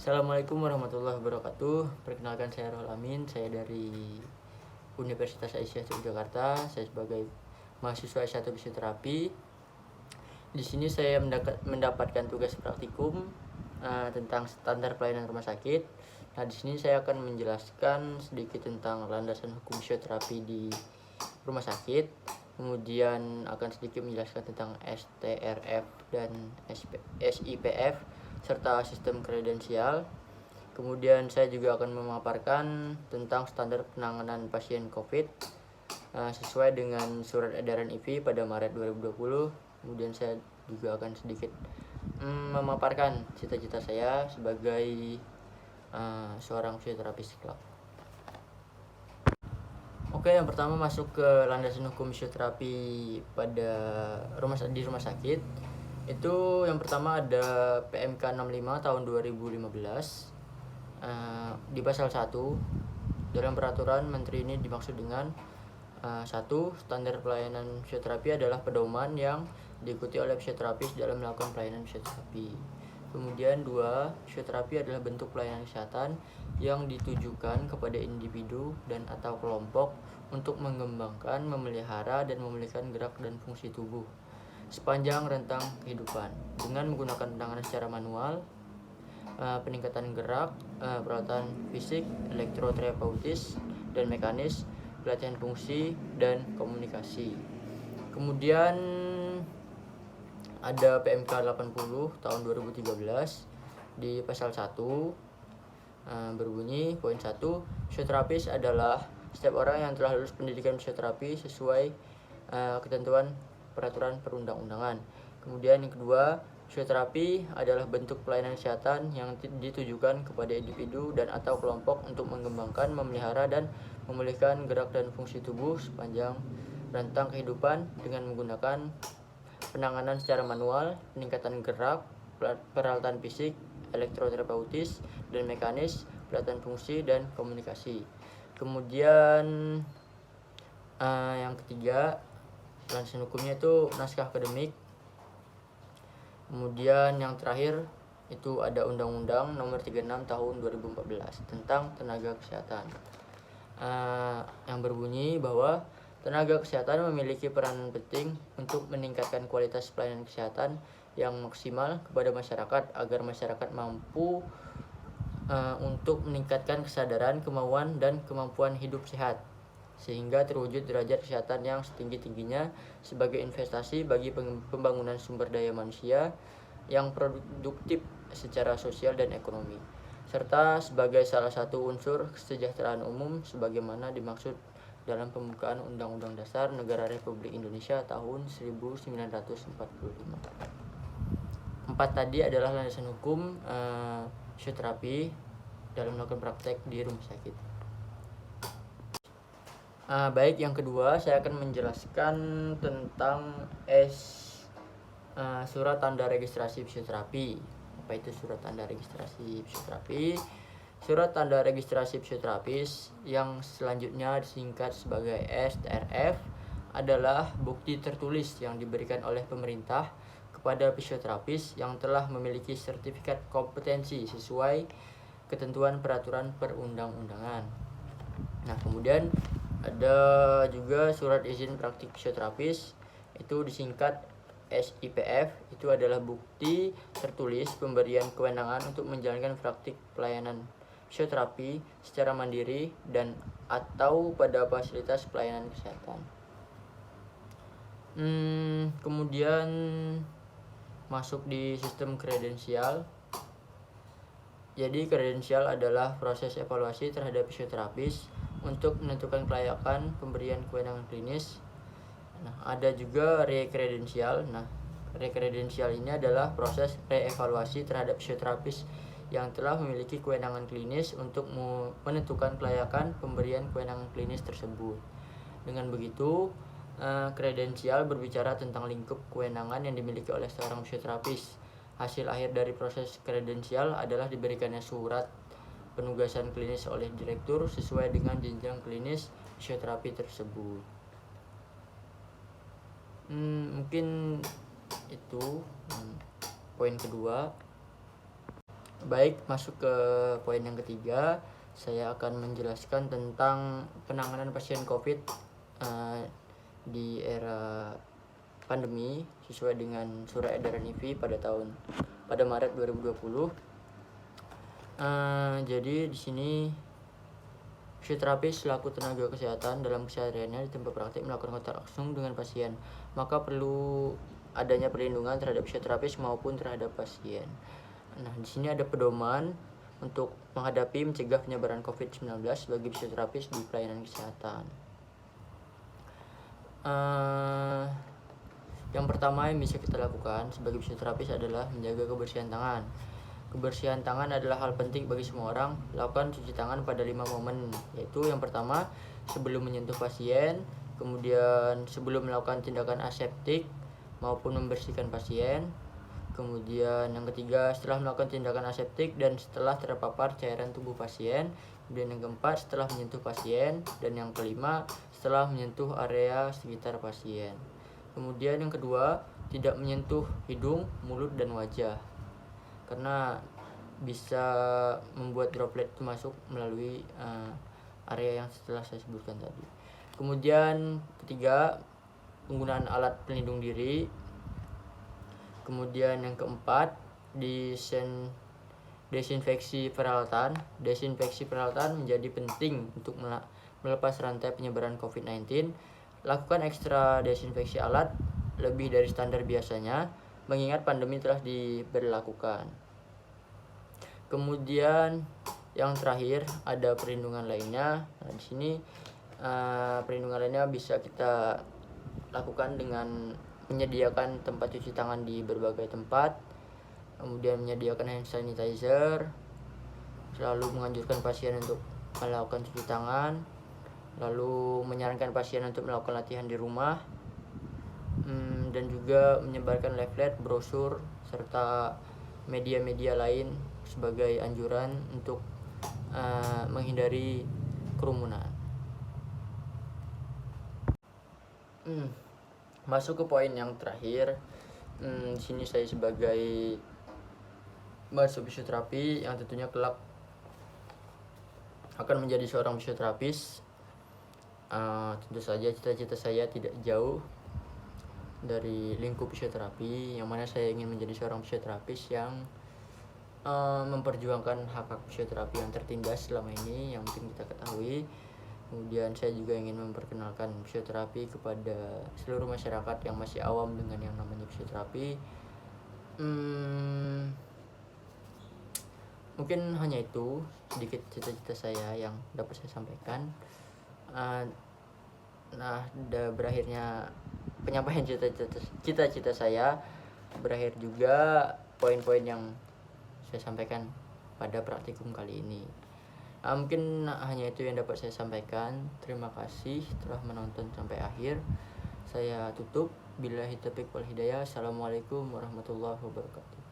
Assalamualaikum warahmatullahi wabarakatuh. Perkenalkan, saya Rohul Amin. Saya dari Universitas Aisyah Yogyakarta. Saya sebagai mahasiswa S1 fisioterapi. Di sini saya mendapatkan tugas praktikum tentang standar pelayanan rumah sakit. Nah, di sini saya akan menjelaskan sedikit tentang landasan hukum fisioterapi di rumah sakit. Kemudian akan sedikit menjelaskan tentang STRF dan SIPF serta sistem kredensial. Kemudian saya juga akan memaparkan tentang standar penanganan pasien COVID sesuai dengan surat edaran IV pada Maret 2020. Kemudian saya juga akan sedikit memaparkan cita-cita saya sebagai seorang fisioterapis kelak. Oke, yang pertama masuk ke landasan hukum fisioterapi pada di rumah sakit. Itu yang pertama ada PMK 65 tahun 2015. Di pasal 1 dalam peraturan menteri ini dimaksud dengan 1. Standar pelayanan fisioterapi adalah pedoman yang diikuti oleh fisioterapis dalam melakukan pelayanan fisioterapi. Kemudian 2. Fisioterapi adalah bentuk pelayanan kesehatan yang ditujukan kepada individu dan atau kelompok untuk mengembangkan, memelihara, dan memulihkan gerak dan fungsi tubuh sepanjang rentang kehidupan dengan menggunakan penanganan secara manual, peningkatan gerak, perawatan fisik, elektroterapeutis, dan mekanis, pelatihan fungsi, dan komunikasi. Kemudian ada PMK 80 tahun 2013 di pasal 1 berbunyi poin 1, fisioterapis adalah setiap orang yang telah lulus pendidikan fisioterapi sesuai ketentuan peraturan perundang-undangan. Kemudian yang kedua, fisioterapi adalah bentuk pelayanan kesehatan yang ditujukan kepada individu dan atau kelompok untuk mengembangkan, memelihara, dan memulihkan gerak dan fungsi tubuh sepanjang rentang kehidupan dengan menggunakan penanganan secara manual, peningkatan gerak, peralatan fisik, elektroterapeutis, dan mekanis, pelatihan fungsi, dan komunikasi. Kemudian yang ketiga, landasan hukumnya itu naskah akademik. Kemudian yang terakhir itu ada Undang-Undang Nomor 36 Tahun 2014 tentang tenaga kesehatan, yang berbunyi bahwa tenaga kesehatan memiliki peran penting untuk meningkatkan kualitas pelayanan kesehatan yang maksimal kepada masyarakat agar masyarakat mampu untuk meningkatkan kesadaran, kemauan, dan kemampuan hidup sehat sehingga terwujud derajat kesehatan yang setinggi-tingginya sebagai investasi bagi pembangunan sumber daya manusia yang produktif secara sosial dan ekonomi, serta sebagai salah satu unsur kesejahteraan umum sebagaimana dimaksud dalam pembukaan Undang-Undang Dasar Negara Republik Indonesia tahun 1945. 4 tadi adalah landasan hukum fisioterapi dalam melakukan praktek di rumah sakit. Baik, yang kedua saya akan menjelaskan tentang surat tanda registrasi fisioterapi. Apa itu surat tanda registrasi fisioterapi? Surat tanda registrasi fisioterapis yang selanjutnya disingkat sebagai STRF adalah bukti tertulis yang diberikan oleh pemerintah kepada fisioterapis yang telah memiliki sertifikat kompetensi sesuai ketentuan peraturan perundang-undangan. Nah, kemudian ada juga surat izin praktik fisioterapis, itu disingkat SIPF. Itu adalah bukti tertulis pemberian kewenangan untuk menjalankan praktik pelayanan fisioterapi secara mandiri dan atau pada fasilitas pelayanan kesehatan. Kemudian masuk di sistem kredensial. Jadi kredensial adalah proses evaluasi terhadap fisioterapis untuk menentukan kelayakan pemberian kewenangan klinis. Nah, ada juga rekredensial. Nah, rekredensial ini adalah proses reevaluasi terhadap fisioterapis yang telah memiliki kewenangan klinis untuk menentukan kelayakan pemberian kewenangan klinis tersebut. Dengan begitu, kredensial berbicara tentang lingkup kewenangan yang dimiliki oleh seorang fisioterapis. Hasil akhir dari proses kredensial adalah diberikannya surat penugasan klinis oleh direktur sesuai dengan jenjang klinis fisioterapi tersebut. Mungkin itu poin kedua. Baik, masuk ke poin yang ketiga, saya akan menjelaskan tentang penanganan pasien COVID di era pandemi sesuai dengan surat edaran IVI pada Maret 2020. Jadi di sini fisioterapis selaku tenaga kesehatan dalam kesehariannya di tempat praktik melakukan kontak langsung dengan pasien, maka perlu adanya perlindungan terhadap fisioterapis maupun terhadap pasien. Nah, di sini ada pedoman untuk menghadapi mencegah penyebaran COVID-19 bagi fisioterapis di pelayanan kesehatan. Yang pertama yang bisa kita lakukan sebagai fisioterapis adalah menjaga kebersihan tangan. Kebersihan tangan adalah hal penting bagi semua orang. Lakukan cuci tangan pada 5 momen, yaitu yang pertama sebelum menyentuh pasien, kemudian sebelum melakukan tindakan aseptik maupun membersihkan pasien, kemudian yang ketiga setelah melakukan tindakan aseptik dan setelah terpapar cairan tubuh pasien, kemudian yang keempat setelah menyentuh pasien, dan yang kelima setelah menyentuh area sekitar pasien. Kemudian yang kedua, tidak menyentuh hidung, mulut, dan wajah, karena bisa membuat droplet itu masuk melalui area yang setelah saya sebutkan tadi. Kemudian ketiga, penggunaan alat pelindung diri. Kemudian yang keempat, desinfeksi peralatan. Desinfeksi peralatan menjadi penting untuk melepas rantai penyebaran COVID-19. Lakukan ekstra desinfeksi alat lebih dari standar biasanya, mengingat pandemi telah diberlakukan. Kemudian yang terakhir ada perlindungan lainnya. Nah, di sini perlindungan lainnya bisa kita lakukan dengan menyediakan tempat cuci tangan di berbagai tempat, kemudian menyediakan hand sanitizer, selalu menganjurkan pasien untuk melakukan cuci tangan, lalu menyarankan pasien untuk melakukan latihan di rumah, dan juga menyebarkan leaflet, brosur, serta media-media lain sebagai anjuran untuk menghindari kerumunan. Masuk ke poin yang terakhir. Di sini saya sebagai mahasiswa fisioterapi yang tentunya kelak akan menjadi seorang fisioterapis. Tentu saja cita-cita saya tidak jauh dari lingkup fisioterapi, yang mana saya ingin menjadi seorang fisioterapis yang memperjuangkan hak-hak fisioterapi yang tertindas selama ini yang mungkin kita ketahui. Kemudian saya juga ingin memperkenalkan fisioterapi kepada seluruh masyarakat yang masih awam dengan yang namanya fisioterapi. Mungkin hanya itu sedikit cita-cita saya yang dapat saya sampaikan. Nah, berakhirnya penyampaian cita-cita saya, berakhir juga poin-poin yang saya sampaikan pada praktikum kali ini. Mungkin hanya itu yang dapat saya sampaikan. Terima kasih telah menonton sampai akhir. Saya tutup. Billahi taufiq wal hidayah. Assalamualaikum warahmatullahi wabarakatuh.